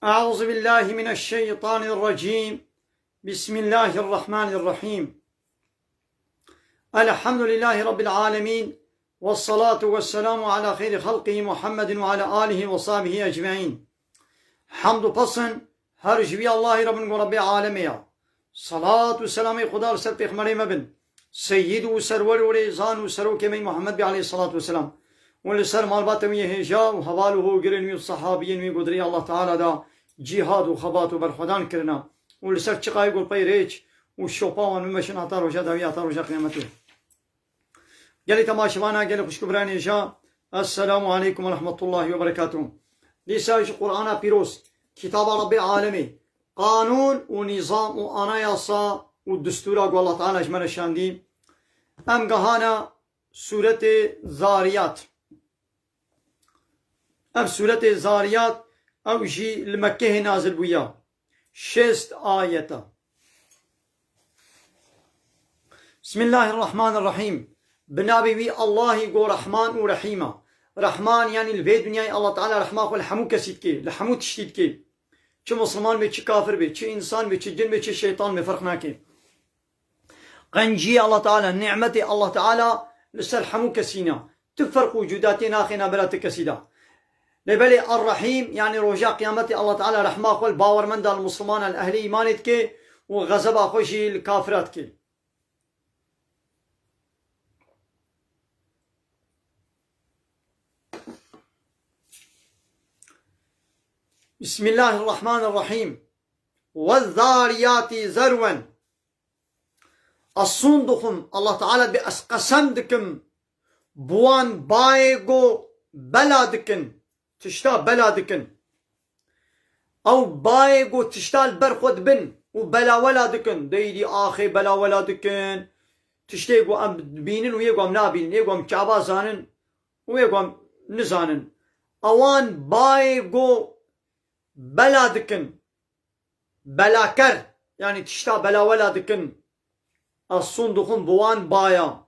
أعوذ بالله من الشيطان الرجيم. بسم الله الرحمن الرحيم. الحمد لله رب العالمين، والصلاة والسلام على خير خلقه محمد وعلى آله وصحبه أجمعين. حمد و پسند هر جوی الله رب رب عالمیا. صلاة و سلام خدا سر پیغمبر مبن سید و سرور و ریزان و سرو کمی محمد بی علیه الصلاة والسلام ولسر مالبات وی هجا و حواله گرن وی صحابین وی قدری الله تعالی دا جهاد و خبات و برخودان کرنا ولسر چقای گل پی ریچ و شوپاوان و مشن عطا روشا داوی عطا روشا قیامته. گلی تماشوانا گلی خوشکبرانی جا. السلام علیکم و رحمت الله و برکاته. لیسایش قرآن پیروز کتاب رب عالمی قانون و نظام و آنایاسا و دستورا گو الله تعالی اجمل شاندی. ام گهانا سورة زاريات. ام سورة زاريات او جي المكه نازل بويا 6 آية. بسم الله الرحمن الرحيم. بنابي بي الله يقول رحمن ورحيمة. رحمن يعني الفي دنيا الله تعالى رحمه والحمو كسيد كي لحمو تشتيد كي چه مسلمان بي چه كافر بي چه انسان بي چه جن بي چه شيطان بي فرق ناكي. قنجي الله تعالى نعمتي الله تعالى لسر حمو كسينا تفرق وجوداتنا اخينا بلا تكسيدا. لبلي الرحيم يعني رجاء قيامتي الله تعالى رحمه قول باور من دا المسلمان الاهلي ايمانت كي وغضب خوشي الكافرات كي. بسم الله الرحمن الرحيم. والذاريات ذروا. الصندوقم الله تعالى بأسقسم دكم بوان بايغو بلا دكن تشتا بلا دكن او بايغو تشتا البرخود بن وبلا ولا دكن ديدي آخي بلا ولا دكن تشتيغو ام بينن ويغو ام نابينن يغو ام كعبا زانن ويغو ام نزانن اوان بايغو بلا دكن بلا كر يعني تشتا بلا ولا دكن الصندوقن بوان بايا.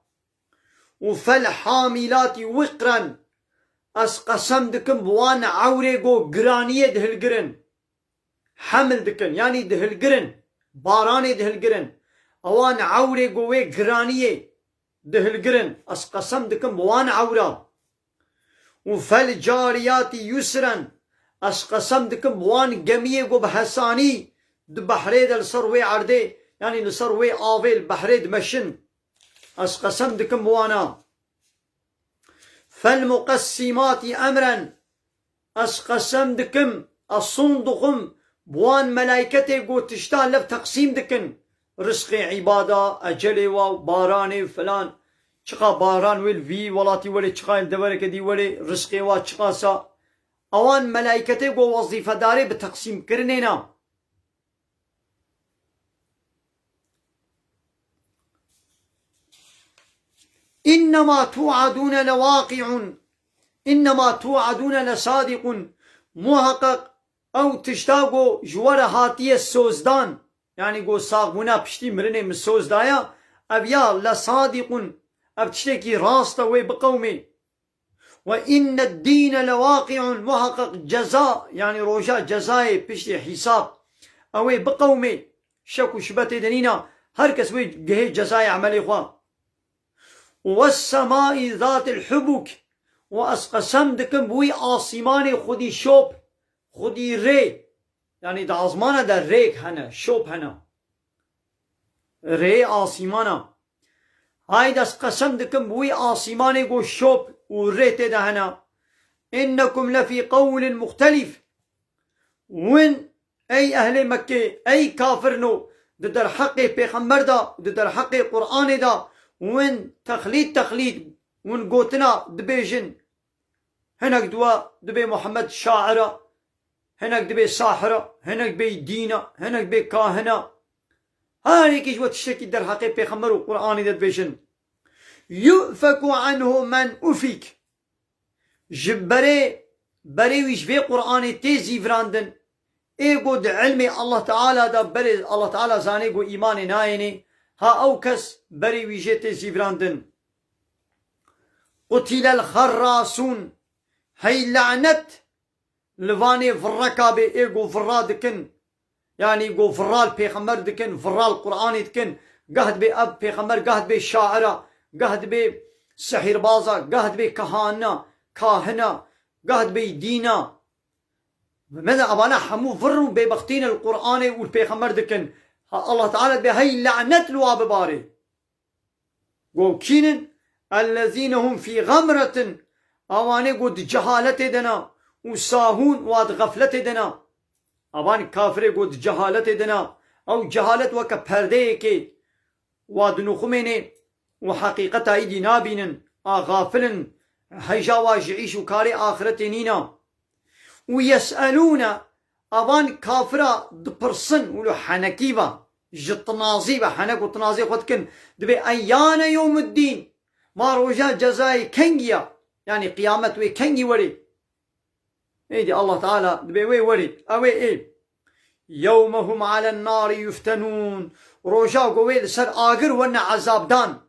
وفالحاملات وقرا اس قسم دكن بوان عوريغو گرانيه دهلگرن حمل دكن يعني دهلگرن باراني دهلگرن اوان عوريغو وي گرانيه دهلگرن اس قسم دكن بوان عورا. وفالجاريات يسرا اس قسم دكن بوان گميغو بحساني دبحري دل سروي عرده يعني نسروي آويل بحري دمشن اس قسم دكن بوانا. فالمقسمات امرا اس قسم دكم الصندوقم بوان ملائكتي قو تشتان لف تقسيم دكن رزقي عبادة اجلي و باراني فلان چقا باران ويل في ولاتي ولي چقا الدورك دي ولي رزقي و چقا سا اوان ملائكتي قو وظيفة داري بتقسيم كرنينا. إنما توعدون لواقع إنما توعدون لصادق محقق أو تشتاقو جوار هاتي السوزدان يعني قو ساغونا بشتي مرنه من السوزدايا أبيا لصادق أب تشتكي راستا وي بقومي. وإن الدين لواقع محقق جزاء يعني روجا جزاء بشتي حساب أوي بقومي شكو شبتي دنينا هركس وي جهي جزاء عملي خواه. والسماء ذات الحبك واسقسم دكم بوي آسمان خودي شوب خودي ري يعني دا آسمان دا ريك هنا شوب هنا ري آسمانا هاي دا اسقسم دكم بوي آسمان گو شوب وريت دا هنا. إنكم لفي قول مختلف. وين أي أهل مكة أي كافرنو در حق پیغمبر دا در حق قرآن دا وين تخليد وين قوتنا دبيجن هناك دوا دبي محمد شاعرة هناك دبي ساحرة هناك دبي دينة هناك دبي كاهنة هاي كيش وتشتكي در حقي بيخمروا قرآن دبيجن. يؤفك عنه من أفك جبري بري ويش في قرآن تيزي فراندن ايقو د علمي الله تعالى دا بري الله تعالى زانيقو إيماني نايني ها او کس بری ویژه زیوراندن. قتل الخراسون هی لعنت لفاني فرقا بي ايقو فرا دكن يعني يقو فرا البيغمبر دكن فرا القرآن دكن قهد بي اب بيغمبر قهد بي شاعرة قهد بي سحر بازا قهد بي كاهنة قهد بي دينا ماذا أبانا حمو فرو ببختين القرآن والبيغمبر دكن الله تعالى بهي لعنت الواب باري قو كينن الذين هم في غمرة اواني قد جهالت دنا وساهون واد غفلت دنا اوان كافر قد جهالت دنا او جهالت وك پرده كي واد نخمين وحقيقة ايدي نابين غافلن هيجا واجعيش وكاري آخرت نينا ويسألون اوان كافرة دبرسن ولو حنكيبا جطنازي بحنك وطنازي خدكن دبي ايان يوم الدين ما روجا جزاي كنجيا يعني قيامت وي كنجي وري ايدي الله تعالى دبي وي وري اوي ايه يوم هم على النار يفتنون روجا قوي سر آقر ون عذاب دان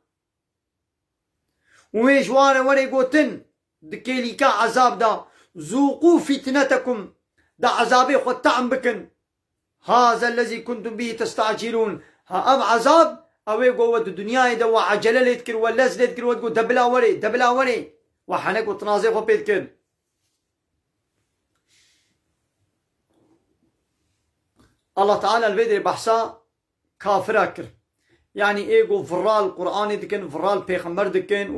ويش وانا وري قوتن دكيلي كا عذاب دا ذوقوا فتنتكم دا عذابي خد تعم بكن هذا الذي كنتم به تستعجلون ها اب عذاب اوي قوة الدنيا دا وعجلة ليتكر واللز ليتكر وتقول دبلا وري وحنك وتنازي خو بيتكر الله تعالى الفيدر بحثا كافر اكر يعني ايقو فرال القرآن دكن فرال بيغمبر دكن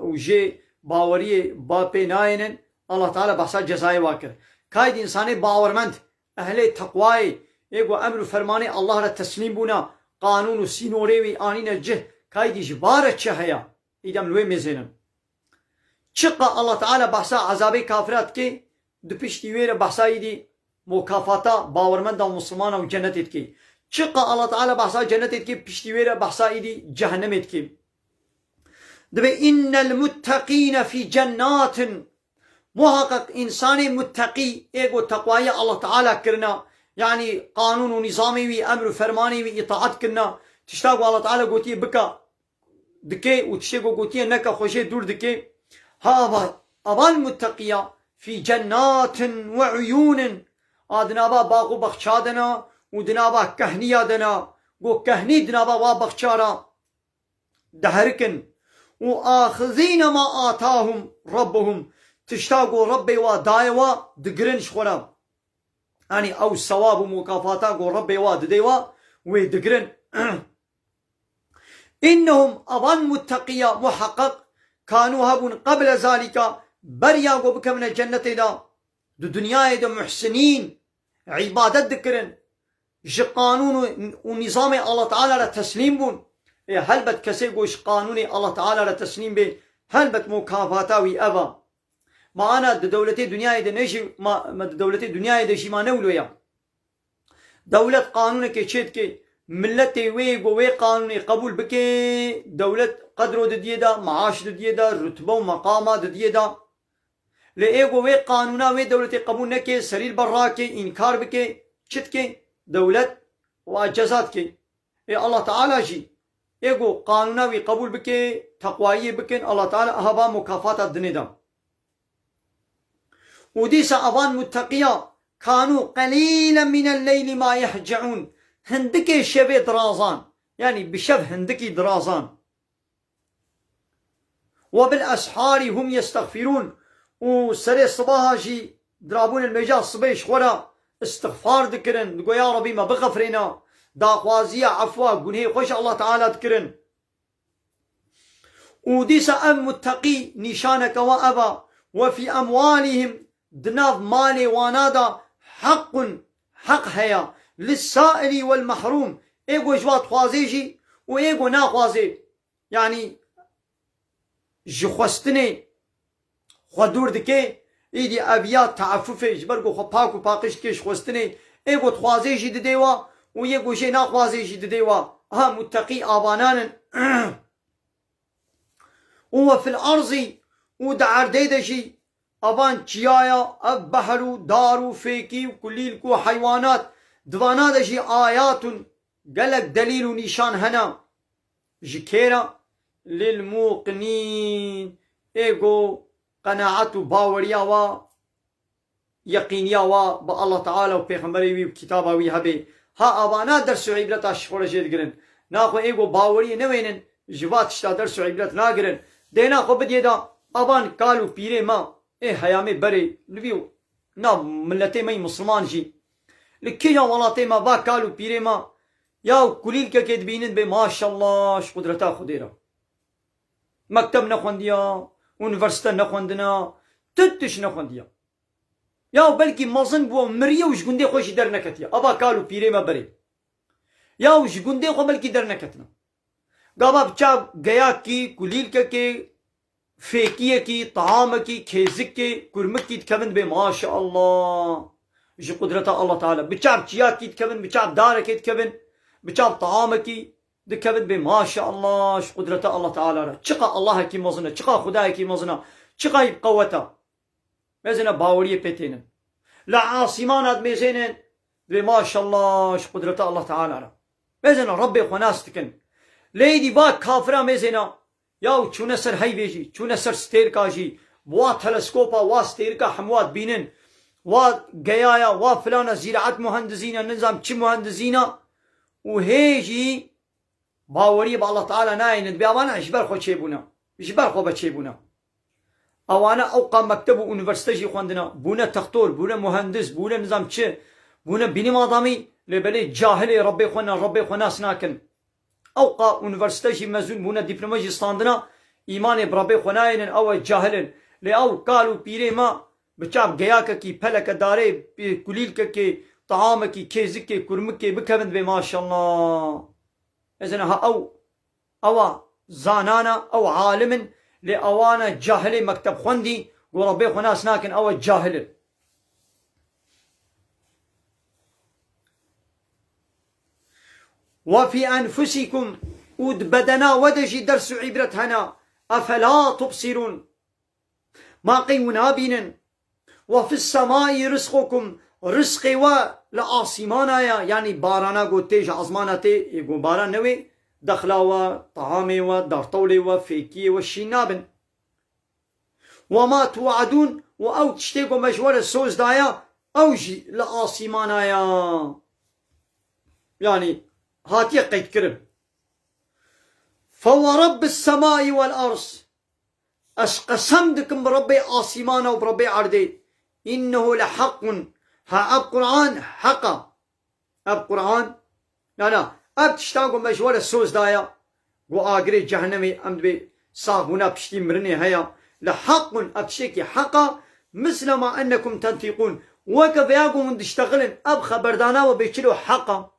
وجي باوري بابي ناينن الله تعالى بحثا جزاي واكر كايد انساني باورمند اهلي تقواي ايقو امر فرماني الله را تسليم بونا قانون و سينوريوي آنين الجه كايد جبارة چهيا ايدام لوي مزينن چقا الله تعالى بحثا عذابي كافرات كي دو پشتي وير بحثا ايدي مكافاتا باورمند و مسلمان و جنت كي چقا الله تعالى بحثا جنت كي پشتي وير بحثا ايدي جهنم كي دبي ان المتقين في جنات محقق انساني متقي ايقو تقواي الله تعالى كرنا يعني قانون ونظامي وي امر فرماني وي اطاعت كنا تشتاقوا الله تعالى قوتي بكا دكي وتشتاقوا قوتي نكا خوشي دور دكي ها ابان متقيا في جنات وعيون ادنابا باغو بخشادنا ودنابا كهنيا دنا قو كهني دنابا وابخشارا دهركن واخذين ما آتاهم ربهم تشتاقوا ربي ودايوا دقرن شخورا يعني او الثواب ومكافاتا قو ربي واد ديوا ويدقرن انهم ابان متقيا محقق كانوا هبون قبل ذلك بريا قو بك من الجنة دا دو دنيا دا محسنين عبادت دكرن جي قانون ونظام الله تعالى را تسليم بون هل بت كسي قوش قانون الله تعالى را تسليم بي هل بت مكافاتا وي ابا ما أنا دولتي دنيا إذا نجي ما دولتي دنيا إذا شيء ما نولويا دولة قانون كشيت كي ملتي وي قانوني قبول بكي دولة قدرو دديدا معاش دديدا رتبة ومقامة دديدا لإيغو وي قانونا وي دولتي قبول نكي سرير براكي إنكار بكي شت كي دولة وجزات كي الله تعالى جي إيغو قانونا وي قبول بكي تقوائي بكين الله تعالى أهبا مكافات الدنيا وديس أبان متقيا كانوا قليلا من الليل ما يهجعون هندكي شبه درازان يعني بشبه هندكي درازان وبالأسحار هم يستغفرون وسري الصباح جي درابون المجال صبيش خورا استغفار ذكرن نقول يا ربي ما بغفرنا داخوازية عفوا قنهي خوش الله تعالى ذكرن وديس أم متقي نشانك وأبا وفي أموالهم دناف مالي وانادا حق هيا للسائل والمحروم ايقو جوات خوازيجي وايقو ناخوازي يعني جخوستني خودور دكي ايدي ابيات تعففي جبرقو خو باكو باقش كيش خوستني ايقو تخوازيجي دديوا وايقو جي ناخوازيجي دديوا ها متقي ابانان هو في الارض ودعر ديدشي ابان چیایا اب بحرو دارو فيكي وكليلكو حيوانات دوانا دشي آيات قلق دليل نشان هنا جكيرا للموقنين ايغو قناعة باوريا يقينيا و با الله تعالى و پیغمبری وی و کتابا وی هبه ها اوانا درس و عبرت اشخوره جید گرن ناخو ایگو باوری نوینن جوات شتا درس و عبرت ناگرن دینا خو بدیه دا اوان کالو پیره ما حیامه بره نبیو نا ملتی مای مسلمان جی لکی یا ملاتی ما با کالو پیره ما یا کلیل که که دبینن به ماشالله ش قدرتا خودی را مکتب نخوندیا اونیورسیته نخوندنا تتش نخوندیا یا بلکی مزن بو مریه وش گنده خوش در نکتیا ابا کالو پیره ما بره یا وش گنده خو بلکی در نکتنا گابا بچا گیا کی کلیل که فیکیه کی طعام کی کیزک کی کرمک کی تکبن به ماشاءالله جي قدرة الله تعالى بچاب چيات کی تكبن بچاب دارك کی تكبن بچاب طعامك کی دكبن بما شاء الله ش قدرة الله تعالى چقا الله کی مزنا چقا خدا کی مزنا چقا قوتا مزنا باوريه بتينن لا عاصمانات مزينن بما شاء الله ش قدرة الله تعالى مزنا ربي خناستكن ليدي باك كافرا مزنا ياو چونه سر هاي بيجي چونه سر ستيركا جي وا تلسكوبا وا ستيركا حموات بينن وا گيايا وا فلانا زراعت مهندسين نظام چي مهندسين وهيجي باوري بالله تعالى ناين بيوانا اجبر خو چيبونا اجبر خو بچيبونا اوانا اوقا مكتب ونيفرسيتي خوندنا بونا تختور بونا مهندس بونا نظام چي بونا بينم ادمي لبلي جاهل ربي خونا سناكن اوقا ونيفرسيتي مزون بونا دبلوماجي ستاندنا ايمان بربي خناين او جاهل لاو قالوا بيري ما بچاب گياك کی پلك داري كليل کی طعام کی كيزك کی كرمك کی بكبن بما شاء الله اذن او زانانا او عالم لاوانا جاهل مكتب خوندي وربي خناس ناكن او جاهل وفي انفسكم ود بدنا ودجي درس عبرة هنا افلا تبصرون ما قيونا بينن وفي السماء رزقكم رزقي و لآسمانا يعني بارانا قو تيج عزمانا تي يقول باران نوي دخلا و طعامي و دارطولي و فيكي و الشينابن وما توعدون و او تشتيقو مجور السوز دايا اوجي لآسمانا يعني هاتي قيد كرب فورب السماء والأرض قسمتكم بربي آسمانا وبربي عردي إنه لحق ها أب قرآن حقا أب قرآن لا أب تشتاقوا مجوال السوز دايا وآقري جهنمي أمد بي صاغونا بشتي مرني هيا لحق أب تشتكي حقا مثل ما أنكم تنطقون وكيف ياقوا من تشتغلن أب خبردانا وبيشلو حقا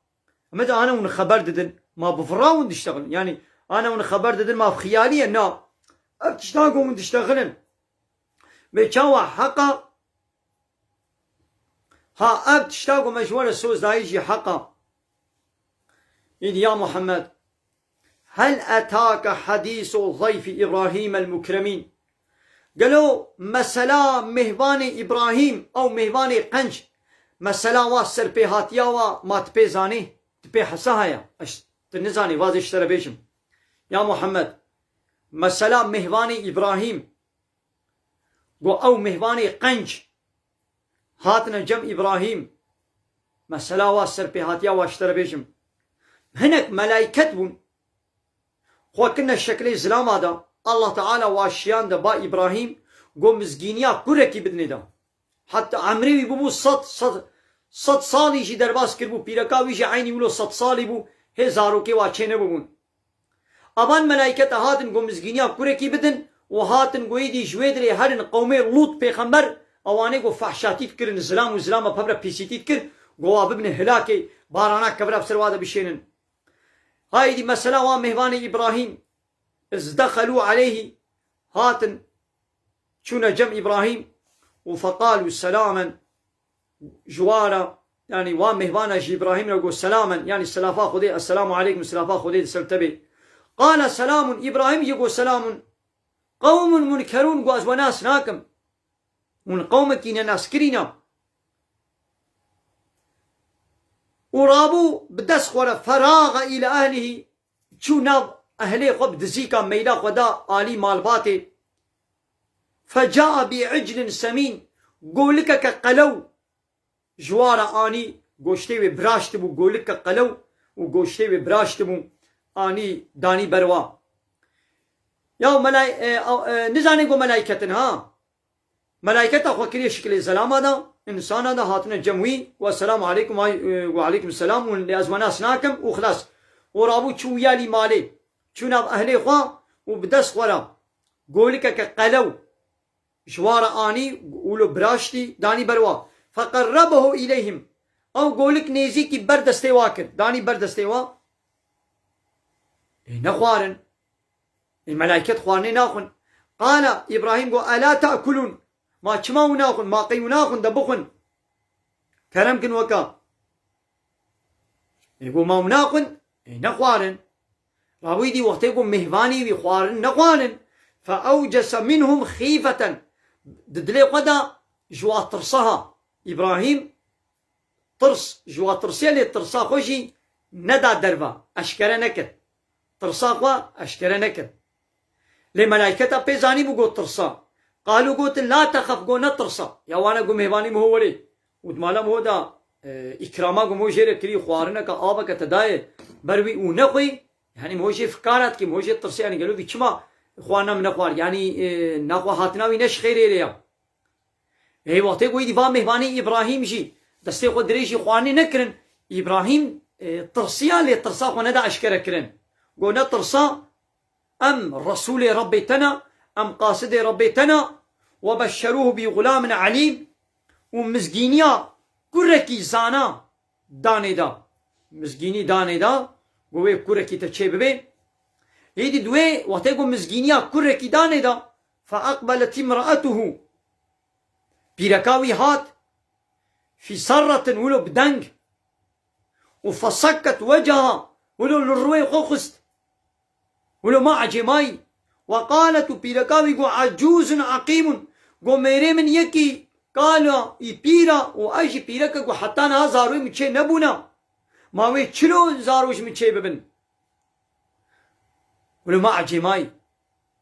متى أنا من خبر ددن ما بفراون تشتغل يعني أنا من خبر ددن ما بخيالية نا أب تشتاقوا من تشتغلن بيشاوا حقا ها أب تشتاقوا مجوال السوز دايجي حقا إذ يا محمد هل أتاك حديث ضيف إبراهيم المكرمين قالوا مسلا مهبان إبراهيم أو مهبان قنج مسلا واسر بهاتيا وما تبيزاني تبي حساها تنزاني واضح اشترى بيشم يا محمد مسلا مهبان إبراهيم أو مهبان قنج هاتنا جم إبراهيم مسلا واسر بهاتيا واشترى بيشم هناك ملائكة بون خو كنا الشكل زلام هذا الله تعالى واشيان دا با إبراهيم قو مزقينيا كوركي بدني دا حتى عمري بو صد صالي جي درباس كربو بيركاوي جي عيني ولو صد صالي بو هزارو كي واشينه بون ابان ملائكة هاتن قو مزقينيا كوركي بدن وهاتن قو يدي جويدري هرن قومي لوط بيخمبر اواني قو فحشاتي تكرن زلام وزلام ببرا بيسيتي تكر قو ابن هلاكي بارانا كبرا بسروادا بشينن هاي دي مسألة ومهوان إبراهيم إذ دخلوا عليه هاتن شونا جم إبراهيم وفقالوا سلاما جوارا يعني ومهوان جي إبراهيم يقول سلاما يعني السلافة خذي السلام عليكم السلافة خذي سلتبي قال سلام إبراهيم يقول سلام قوم منكرون قواز وناس ناكم من قومك ناس كرينا ورابو بدس خورا فراغ إلى أهله شو ناب أهلي خب دزيكا ميلا خدا آلي مالباتي فجاء بعجل سمين گۆلکەکە قەلەو ژوارە ئانی گۆشتەی وێ براشت بوو گۆلکە قەلەو و گۆشتەی وێ براشت بوو ئانی دانی بەروا یا نزانێ گۆ مەلایکەتن ها مەلایکەتە خوا کردیە شکلێ زەلامادا ئینسانادا هاتنە جەموی و سەلام عەلەیکم و عەلەیکم سەلام و لێ ئەزماناس ناکەم و خلاص و ڕابوو چوو یالی مالێ چوونا ئەهلێ خوا و بدەست خۆرە گۆلکەکە قەلەو ژوارە ئانی ولو براشتی دانی بەروا فقربه إليهم أو قولك نيزيكي بردستي واكر داني بردستي وا نخوارن الملائكة خوارني ناخن قال إبراهيم قو ألا تأكلون ما چماو ناخن ما قيو ناخن دبخن كرم كن وكا يقول ما ناخن نخوارن راويدي وقت يقول مهباني بخوارن نخوارن فأوجس منهم خيفة ددلي قدا جوا ترصها إبراهيم ترس جوا ترسيا لي ترسا خوشي ندا دربا أشكرا نكر ترسا خوا أشكرا نكر لي ملائكة بيزاني بقو ترسا قالوا قوت لا تخف قو نترسا يا وانا قو مهباني مهوري ودمالا مهودا إكراما قو موجير كري خوارنا كآبا كتداية بروي ونقوي يعني موجي فكارات كي موجي ترسيا يعني قالوا بيشما خوانا من أخوار يعني ناخوا هاتناوي نش خيري ليا اي وقتی گویی دیوان مهبانی ابراهیم جی دسته خود دریجی خوانی نکرن ابراهیم ترسیا لی ترسا خو ندا اشکره کرن گو نترسا ام رسول ربيتنا ام قاصد ربيتنا وبشروه بغلام عليم ومزگینیا کرکی زانا دانه دا مزگینی دانه دا گوی کرکی تچه ببه ایدی دوی وقتی گو مزگینیا کرکی دانه دا فاقبلت امرأته بيركاوي هات في سرة ولو بدنج وفسكت وجهها ولو للروي خوخست ولو ما عجماي وقالت بيركاوي قو عجوز عقيم قو ميري من يكي قال يبيرا واجي بيركا قو حتى انا زاروي مچه نبونا ما وي چلو زاروش مچه ببن ولو ما عجماي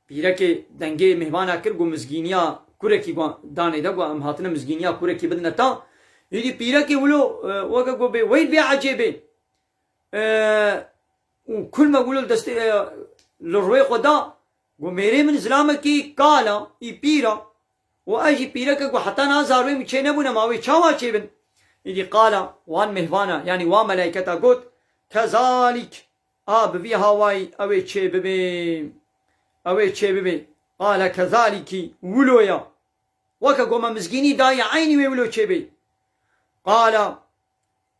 بيركي دنگي مهمانا كر قو مزگينيا كوركي داني دغوا ام هاتنا مزگينيا كوركي بدنتا يدي بيركي ولو وكا غو بي وين بي عجيبه وكل ما قولوا دست للروي خدا غو ميري من زلامكي قالا يبيرا واجي بيركا غو حتى انا زاروي مچينه بنا ماوي چاوا چيبن يدي قالا وان مهوانا يعني وا ملائكتا قوت كذلك اب في هواي اوي چيبه اوي چيبه قال كذلك ولويا وكا قوما مزگيني داي عيني ويولو چبي قال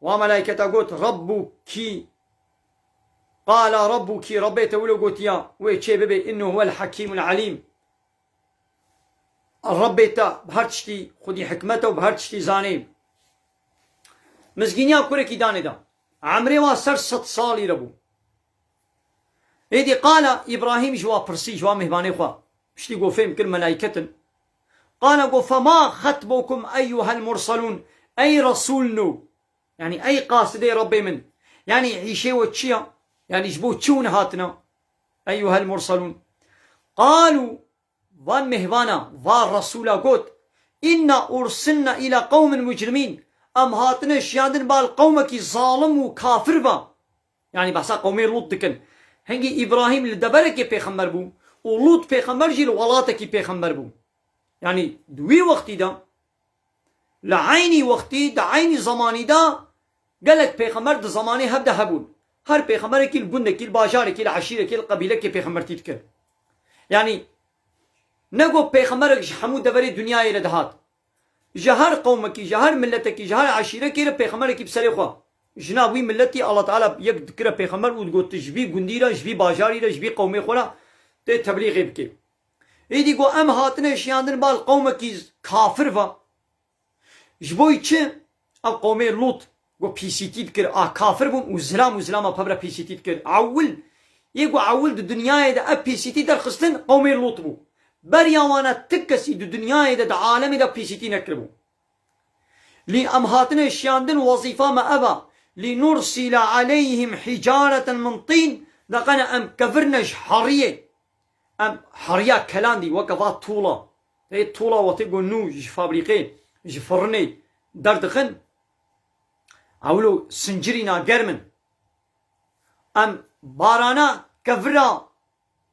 وملائكة قوت ربك قال ربك ربيت ولو قوت يا ويچبي إنه هو الحكيم العليم الربيت بهرتشتي خدي حكمته وبهرتشتي زاني مزگينيا كوركي داني دا عمري ما سر 6 صالي ربو ايدي قال إبراهيم جوا برسي جوا مهباني خوا شتي قو فهم كل ملائكة قال قو فما خطبكم أيها المرسلون أي رسول نو يعني أي قاصدي ربي من يعني عيشي وتشيا يعني جبو تشون هاتنا أيها المرسلون قالوا وان مهوانا وان رسولا قوت إنا أرسلنا إلى قوم مجرمين أم هاتنا شيادن بالقومك ظالم وكافر با يعني بحسا قومي لوط دكن هنگي إبراهيم لدبرك بيخمر بو ولوط پیغمبر جی ولاتکی پیغمبر بو يعني دوی وقتی دا لعيني وقتی دا عيني زماني دا قالك پیغمبر دا زماني هبدا هبون هر پیغمبر کی البند کی الباجار کی العشيرة کی القبيلة کی پیغمبر تذكر يعني نگو پیغمبر حمود دبر دنیا ردهات جهر قومك جهر ملتك جهر عشيرة کی پیغمبر کی بسر خوا جنابوي ملتي الله تعالى يك ذكر پیغمبر و گوت جبي گنديرا جبي باجاري جبي قومي خورا ته تبلیغ بکی ایدی گو ام هاتنه شیاندن بال قوم کی کافر و جبوی چه اب قوم لوط گو پیسیتید کر کافر بون و زلام پبر پیسیتید کر اول یگو اول د دنیای د اب پیسیتی در خستن قوم لوط بو بر یوانا تکسی د دنیای د عالم د پیسیتی نکربو لی ام هاتنه شیاندن وظیفه ما ابا لنرسل عليهم حجارة من طين لقنا ام كفرنش حريه ام حريا كلاندي وكفات طولا هي طولا وتقول نوج فابريقين جفرني دردخن اولو سنجرينا قرمن ام بارانا كفرا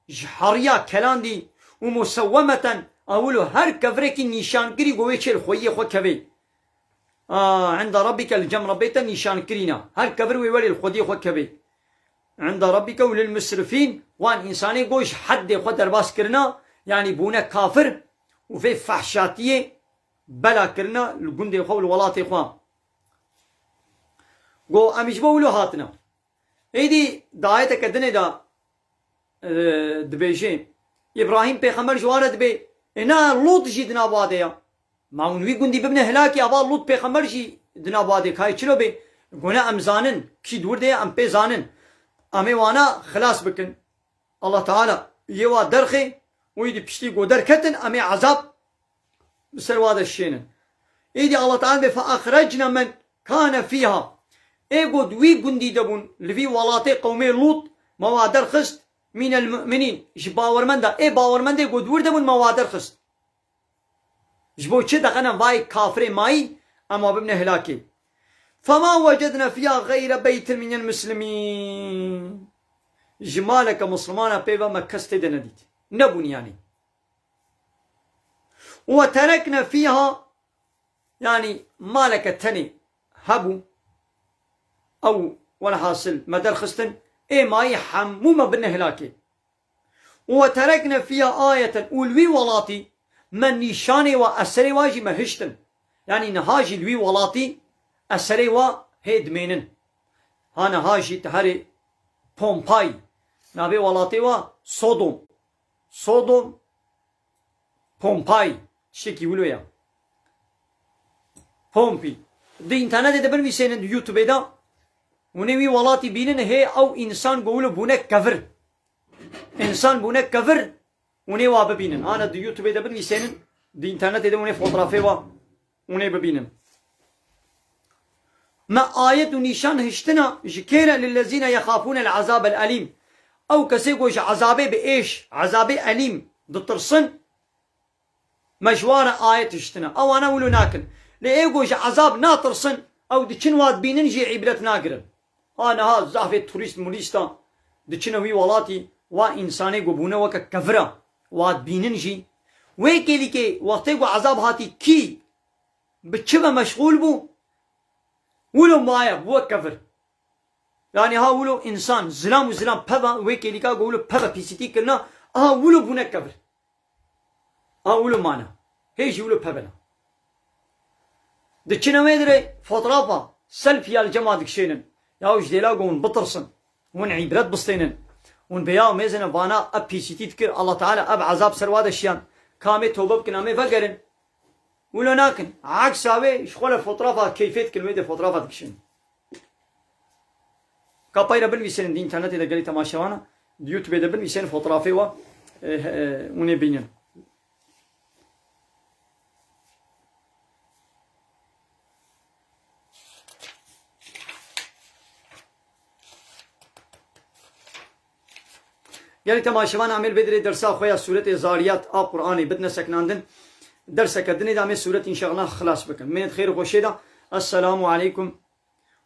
جحريا كلاندي ومسومة اولو هر كفريكي نيشان كري قوي چل خويه خو كوي عند ربك الجمر بيتا نيشان كرينا هر كفر ويولي الخودي خو كوي عند ربك وللمسرفين وان انساني قوش حد خو درباس كرنا يعني بونا كافر وفي فحشاتيه بلا كرنا الجندي خو الولاتي خو قو امش بولو هاتنا ايدي دايته كدنه دا دبيجين ابراهيم پیغمبر جواره دبي انا لوط جي دنا باديا ماونوي گندي ببن هلاكي ابا لوط پیغمبر جي دنا بادي كاي چلو بي گونه امزانن كي دور دي ام پي زانن امي وانا خلاص بكن الله تعالى يوا درخي ويدي بشتي گو دركتن امي عذاب بسر واد الشينن ايدي الله تعالى فاخرجنا من كان فيها ايغو دوي گندي دبون لفي ولاتي قومي لوط موادر خست من المؤمنين باورمندا اي باورمندا ايغو دور دبون موادر خست جبو چه دقنا واي كافر ماي اما بابن هلاكي فما وجدنا فيها غير بيت من المسلمين جمالك مسلمانا بيبا مكست دنديت نبون يعني وتركنا فيها يعني مالك تني هبو او ولا حاصل مدر خستن اي ماي حمومه بالنهلاكي وتركنا فيها آية والوي ولاتي من نشاني وأسري واجي مهشتن يعني نهاجي الوي ولاتي أسري وهيد مينن هانا هاجي تهري بومباي نابي ولاتي صودوم بومباي شكي ولويا بومبي دي انترنت دبن ويسين يوتيوب دا ونوي ولاتي بينن هي او انسان قولوا بونك كفر انسان بونك كفر وني واب بينن انا دي يوتيوب دبن ويسين دي انترنت دا وني فوتوغرافي وني ببينن ما آية نيشان هشتنا جكيرا للذين يخافون العذاب الأليم او كسيقوش عذابي بإيش عذابي أليم دترسن مجوار آية هشتنا او انا ولو ناكن لإيقوش عذاب ناطرسن او دي واد بينن جي عبرت ناقرن انا ها زعفه توريست موليستا دي وي ولاتي وا انساني قبونه وكا كفرا واد بينن جي ويكي لكي وقتي عذاب هاتي كي بتشبه مشغول بو ولو مايا بو كفر يعني ها ولو انسان زلام وزلام بابا ويكي لكا قولو بابا بيسيتي كلنا ولو بونه كفر ولو مانا هيجي ولو بابنا دي ويدري فوترافا سلفي الجماعة دكشينن ياو جديلا قون بطرسن ون عبرت بسطينن ون بياو ميزن فانا اب بيسيتي تكر الله تعالى اب عذاب سرواد الشيان كامي توبه بكنامي فقرن ولو ناكن عكس اوي شغل فوترافا كيفيت كلمه دي فوترافا دكشين كابايرا بن ويسن دي انترنت دا قالي تماشاوانا يوتيوب دا بن ويسن فوترافي و وني بينن يعني تماشاوان عمل بدري درسا خويا سورة الزاريات قرآني بدنا سكناندن درس كدني دامي سورة إن شاء الله خلاص بكم من خير وشيدا. السلام عليكم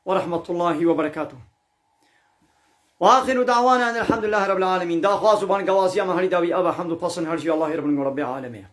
ورحمة الله وبركاته. وآخر دعوانا أن الحمد لله رب العالمين. دا خواص بان قواسيا مهري داوي أبا حمد وبصن هرجي الله رب العالمين.